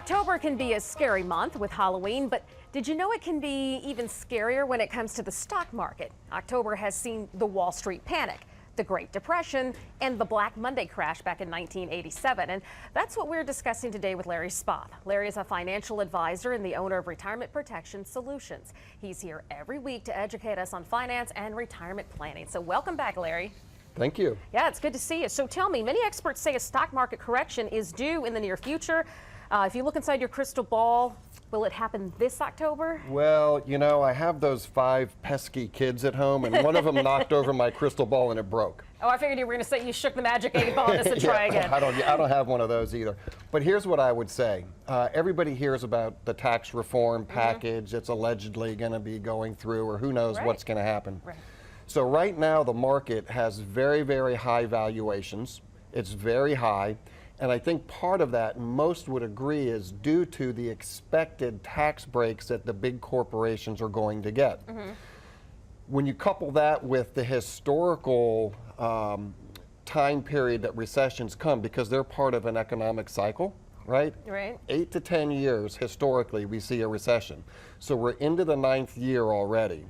October can be a scary month with Halloween, but did you know it can be even scarier when it comes to the stock market? October has seen the Wall Street panic, the Great Depression, and the Black Monday crash back in 1987. And that's what we're discussing today with Larry Spoth. Larry is a financial advisor and the owner of Retirement Protection Solutions. He's here every week to educate us on finance and retirement planning. So welcome back, Larry. Thank you. Yeah, it's good to see you. So tell me, many experts say a stock market correction is due in the near future. If you look inside your crystal ball, will it happen this October? Well, you know, I have those 5 pesky kids at home, and one of them knocked over my crystal ball and it broke. Oh, I figured you were going to say you shook the magic 8 ball and said try again. I don't have one of those either. But here's what I would say. Everybody hears about the tax reform package that's allegedly going to be going through, or who knows what's going to happen. Right. So right now the market has very, very high valuations. It's very high. And I think part of that, most would agree, is due to the expected tax breaks that the big corporations are going to get. When you couple that with the historical time period that recessions come, because they're part of an economic cycle, right? 8 to 10 years, historically, we see a recession. So we're into the 9th year already.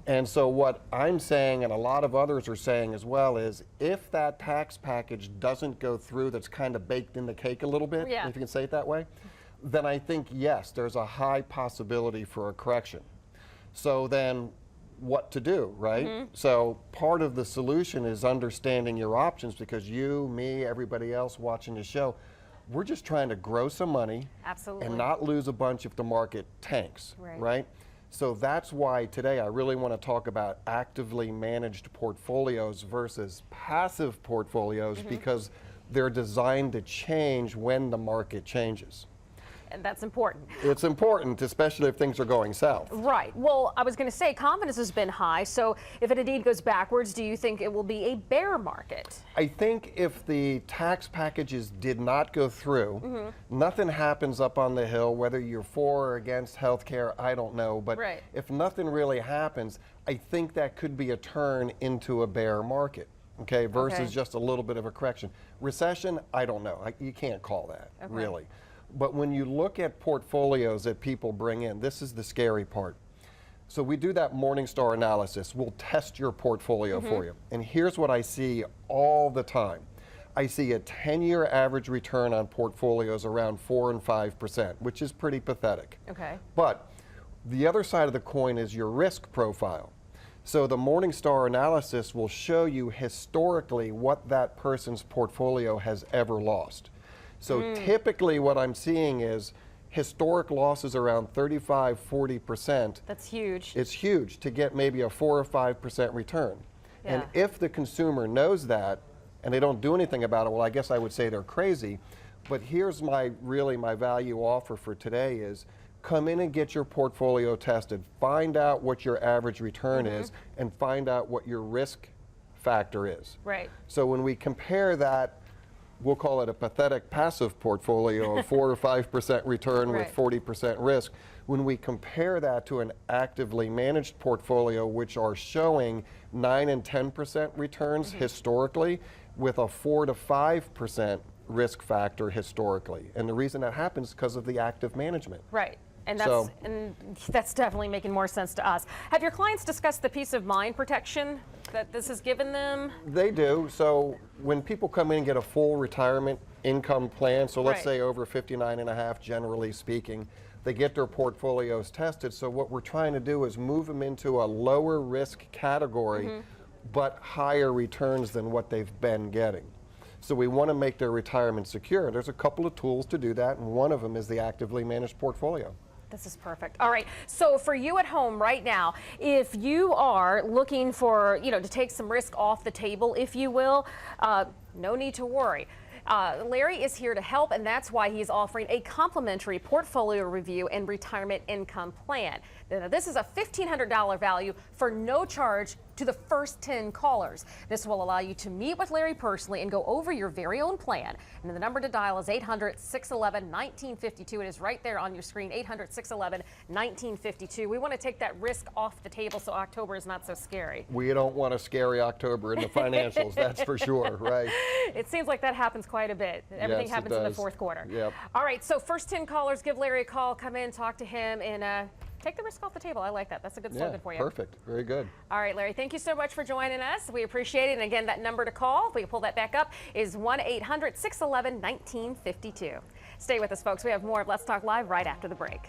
And so what I'm saying, and a lot of others are saying as well, is if that tax package doesn't go through, that's kind of baked in the cake a little bit, if you can say it that way, then I think, yes, there's a high possibility for a correction. So then what to do, right? So part of the solution is understanding your options, because you, me, everybody else watching the show, we're just trying to grow some money and not lose a bunch if the market tanks, right? So that's why today I really want to talk about actively managed portfolios versus passive portfolios, because they're designed to change when the market changes. And that's important. It's important, especially if things are going south. Right. Well, I was going to say confidence has been high. So if it indeed goes backwards, do you think it will be a bear market? I think if the tax packages did not go through, nothing happens up on the Hill, whether you're for or against health care, I don't know. But if nothing really happens, I think that could be a turn into a bear market. Okay, versus just a little bit of a correction. Recession, I don't know. You can't call that, really. But when you look at portfolios that people bring in, this is the scary part. So we do that Morningstar analysis. We'll test your portfolio for you. And here's what I see all the time. I see a 10-year average return on portfolios around 4 and 5%, which is pretty pathetic. But the other side of the coin is your risk profile. So the Morningstar analysis will show you historically what that person's portfolio has ever lost. So typically what I'm seeing is historic losses around 35–40%. That's huge. It's huge to get maybe a 4 or 5% return. And if the consumer knows that and they don't do anything about it, well, I guess I would say they're crazy. But here's my value offer for today is come in and get your portfolio tested. Find out what your average return is and find out what your risk factor is. So when we compare that, we'll call it a pathetic passive portfolio of 4 or 5% return with 40% risk. When we compare that to an actively managed portfolio, which are showing 9 and 10% returns historically, with a 4 to 5% risk factor historically. And the reason that happens is because of the active management. And that's definitely making more sense to us. Have your clients discussed the peace of mind protection that this has given them? They do. So when people come in and get a full retirement income plan, so let's say over 59.5, generally speaking, they get their portfolios tested. So what we're trying to do is move them into a lower risk category, but higher returns than what they've been getting. So we want to make their retirement secure. There's a couple of tools to do that, and one of them is the actively managed portfolio. This is perfect. All right, so for you at home right now, if you are looking for, to take some risk off the table, if you will, no need to worry. Larry is here to help, and that's why he's offering a complimentary portfolio review and retirement income plan. Now, this is a $1,500 value for no charge to the first 10 callers. This will allow you to meet with Larry personally and go over your very own plan. And the number to dial is 800-611-1952. It is right there on your screen, 800-611-1952. We want to take that risk off the table so October is not so scary. We don't want a scary October in the financials, that's for sure, right? It seems like that happens quite a bit. Everything Yes, it happens in the does. fourth quarter. Yep. All right, so first 10 callers, give Larry a call, come in, talk to him, and take the risk off the table. I like that. That's a good slogan for you. Perfect. Very good. All right, Larry, thank you so much for joining us. We appreciate it. And again, that number to call, if we can pull that back up, is 1-800-611-1952. Stay with us, folks. We have more of Let's Talk Live right after the break.